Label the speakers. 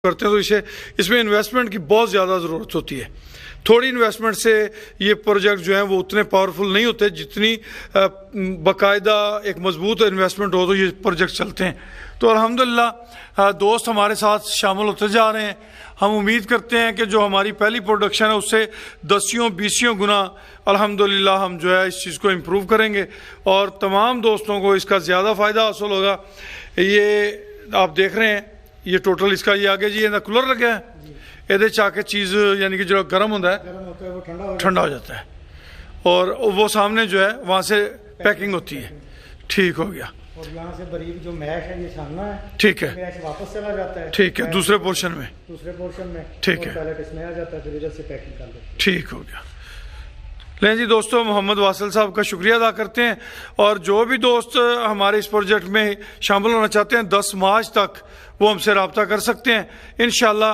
Speaker 1: करते हैं तो इसमें इन्वेस्टमेंट की बहुत ज़्यादा ज़रूरत होती है। थोड़ी इन्वेस्टमेंट से ये प्रोजेक्ट जो हैं वो उतने पावरफुल नहीं होते जितनी बाकायदा एक मजबूत इन्वेस्टमेंट हो तो ये प्रोजेक्ट चलते हैं। तो अल्हम्दुलिल्लाह दोस्त हमारे साथ शामिल होते जा रहे हैं। हम उम्मीद करते हैं कि जो हमारी पहली प्रोडक्शन है उससे 10-20 गुना अल्हम्दुलिल्लाह हम जो है इस चीज़ को इम्प्रूव करेंगे और तमाम दोस्तों को इसका ज़्यादा फ़ायदा हासिल होगा। ये आप देख रहे हैं ये टोटल इसका ये आगे जी ये कूलर लगे है ये आके चीज़ यानी कि जो गर्म होता है वो ठंडा हो जाता है और वो सामने जो है वहाँ से पैकिंग होती है। ठीक हो गया
Speaker 2: और यहाँ से बारीक जो मैश है ये छानना है।
Speaker 1: ठीक है,
Speaker 2: मैश वापस चला जाता है।
Speaker 1: ठीक है, दूसरे पोर्शन में ठीक है,
Speaker 2: पैलेट इसमें आ जाता है, फिर इधर से पैकिंग कर लेते हैं।
Speaker 1: ठीक हो गया। लें जी दोस्तों, मोहम्मद वासिल साहब का शुक्रिया अदा करते हैं और जो भी दोस्त हमारे इस प्रोजेक्ट में शामिल होना चाहते हैं 10 मार्च तक वो हमसे रब्ता कर सकते हैं इंशाअल्लाह।